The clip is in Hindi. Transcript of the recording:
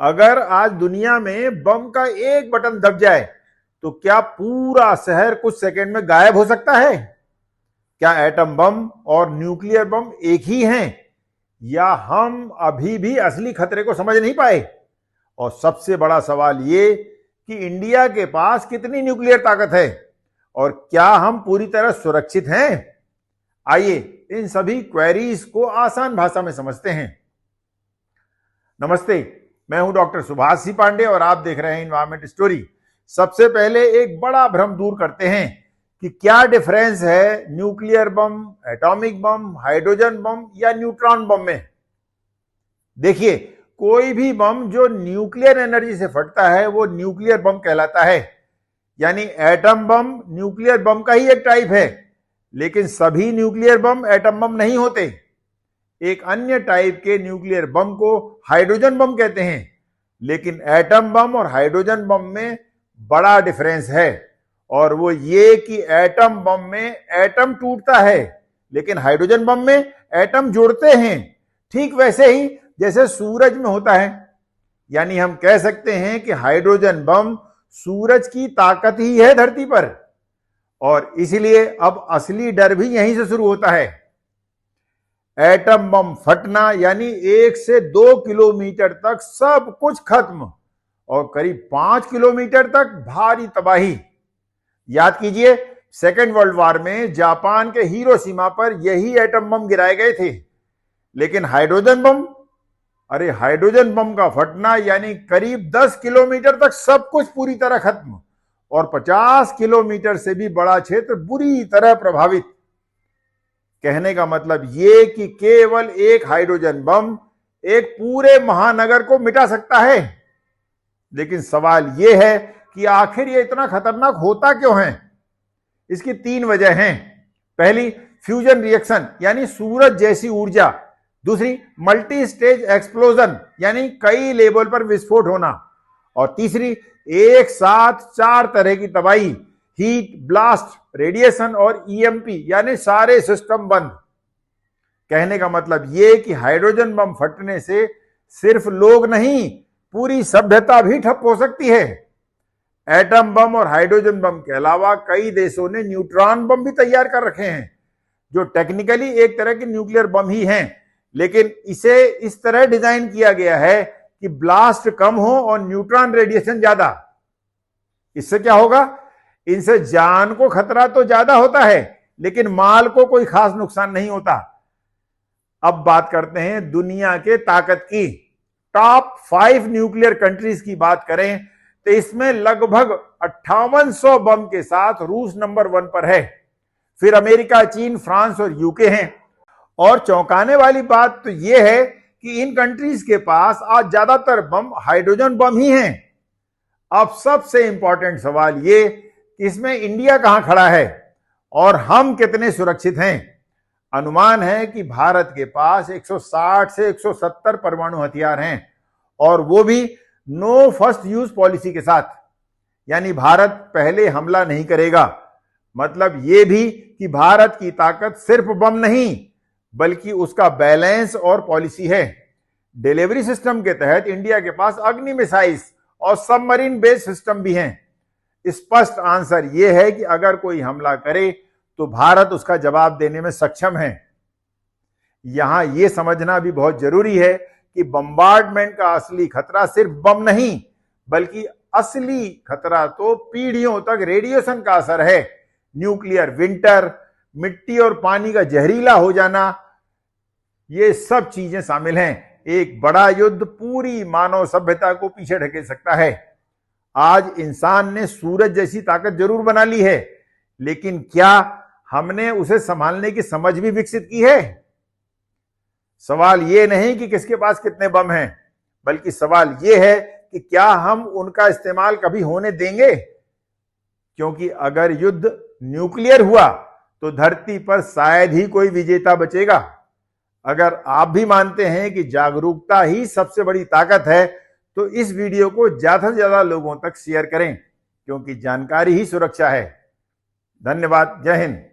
अगर आज दुनिया में बम का एक बटन दब जाए तो क्या पूरा शहर कुछ सेकंड में गायब हो सकता है? क्या एटम बम और न्यूक्लियर बम एक ही हैं या हम अभी भी असली खतरे को समझ नहीं पाए? और सबसे बड़ा सवाल ये कि इंडिया के पास कितनी न्यूक्लियर ताकत है और क्या हम पूरी तरह सुरक्षित हैं? आइए इन सभी क्वेरीज को आसान भाषा में समझते हैं। नमस्ते, मैं हूं डॉक्टर सुभाष सी पांडे और आप देख रहे हैं एनवायरमेंट स्टोरी। सबसे पहले एक बड़ा भ्रम दूर करते हैं कि क्या डिफरेंस है nuclear bomb, atomic bomb, hydrogen bomb या न्यूट्रॉन बम में। देखिए, कोई भी बम जो न्यूक्लियर एनर्जी से फटता है वो न्यूक्लियर बम कहलाता है। यानी एटम बम न्यूक्लियर बम का ही एक टाइप है, लेकिन सभी न्यूक्लियर बम एटम बम नहीं होते। एक अन्य टाइप के न्यूक्लियर बम को हाइड्रोजन बम कहते हैं, लेकिन एटम बम और हाइड्रोजन बम में बड़ा डिफरेंस है और वो ये कि एटम बम में एटम टूटता है लेकिन हाइड्रोजन बम में एटम जुड़ते हैं, ठीक वैसे ही जैसे सूरज में होता है। यानी हम कह सकते हैं कि हाइड्रोजन बम सूरज की ताकत ही है धरती पर, और इसलिए अब असली डर भी यहीं से शुरू होता है। एटम बम फटना यानी 1 से 2 किलोमीटर तक सब कुछ खत्म और करीब 5 किलोमीटर तक भारी तबाही। याद कीजिए, सेकेंड वर्ल्ड वॉर में जापान के हिरोशिमा पर यही एटम बम गिराए गए थे। लेकिन हाइड्रोजन बम का फटना यानी करीब 10 किलोमीटर तक सब कुछ पूरी तरह खत्म और 50 किलोमीटर से भी बड़ा क्षेत्र बुरी तरह प्रभावित। कहने का मतलब ये कि केवल एक हाइड्रोजन बम एक पूरे महानगर को मिटा सकता है। लेकिन सवाल ये है कि आखिर ये इतना खतरनाक होता क्यों है? इसकी 3 वजह हैं। पहली, फ्यूजन रिएक्शन यानी सूरज जैसी ऊर्जा। दूसरी, मल्टी स्टेज एक्सप्लोजन यानी कई लेवल पर विस्फोट होना। और तीसरी, एक साथ 4 तरह की तबाही, हीट, ब्लास्ट, रेडिएशन और ईएमपी यानी सारे सिस्टम बंद। कहने का मतलब ये कि हाइड्रोजन बम फटने से सिर्फ लोग नहीं, पूरी सभ्यता भी ठप हो सकती है। एटम बम और हाइड्रोजन बम के अलावा कई देशों ने न्यूट्रॉन बम भी तैयार कर रखे हैं, जो टेक्निकली एक तरह के न्यूक्लियर बम ही हैं, लेकिन इसे इस तरह डिजाइन किया गया है कि ब्लास्ट कम हो और न्यूट्रॉन रेडिएशन ज्यादा। इससे क्या होगा? इनसे जान को खतरा तो ज्यादा होता है, लेकिन माल को कोई खास नुकसान नहीं होता। अब बात करते हैं दुनिया के ताकत की। टॉप 5 न्यूक्लियर कंट्रीज की बात करें तो इसमें लगभग 5800 बम के साथ रूस नंबर 1 पर है। फिर अमेरिका, चीन, फ्रांस और यूके हैं। और चौंकाने वाली बात तो यह है कि इन कंट्रीज के पास आज ज्यादातर बम हाइड्रोजन बम ही हैं। अब सबसे इंपॉर्टेंट सवाल ये कि इसमें इंडिया कहां खड़ा है और हम कितने सुरक्षित हैं। अनुमान है कि भारत के पास 160 से 170 परमाणु हथियार हैं और वो भी नो फर्स्ट यूज पॉलिसी के साथ। यानी भारत पहले हमला नहीं करेगा। मतलब ये भी कि भारत की ताकत सिर्फ बम नहीं बल्कि उसका बैलेंस और पॉलिसी है। डिलीवरी सिस्टम के तहत इंडिया के पास अग्नि मिसाइल्स और सबमरीन बेस्ड सिस्टम भी हैं। स्पष्ट आंसर यह है कि अगर कोई हमला करे तो भारत उसका जवाब देने में सक्षम है। यहां यह समझना भी बहुत जरूरी है कि बम्बार्डमेंट का असली खतरा सिर्फ बम नहीं बल्कि असली खतरा तो पीढ़ियों तक रेडिएशन का असर है। न्यूक्लियर विंटर, मिट्टी और पानी का जहरीला हो जाना, ये सब चीजें शामिल हैं। एक बड़ा युद्ध पूरी मानव सभ्यता को पीछे ढकेल सकता है। आज इंसान ने सूरज जैसी ताकत जरूर बना ली है, लेकिन क्या हमने उसे संभालने की समझ भी विकसित की है? सवाल यह नहीं कि किसके पास कितने बम हैं, बल्कि सवाल यह है कि क्या हम उनका इस्तेमाल कभी होने देंगे? क्योंकि अगर युद्ध न्यूक्लियर हुआ तो धरती पर शायद ही कोई विजेता बचेगा। अगर आप भी मानते हैं कि जागरूकता ही सबसे बड़ी ताकत है तो इस वीडियो को ज्यादा से ज्यादा लोगों तक शेयर करें, क्योंकि जानकारी ही सुरक्षा है। धन्यवाद। जय हिंद।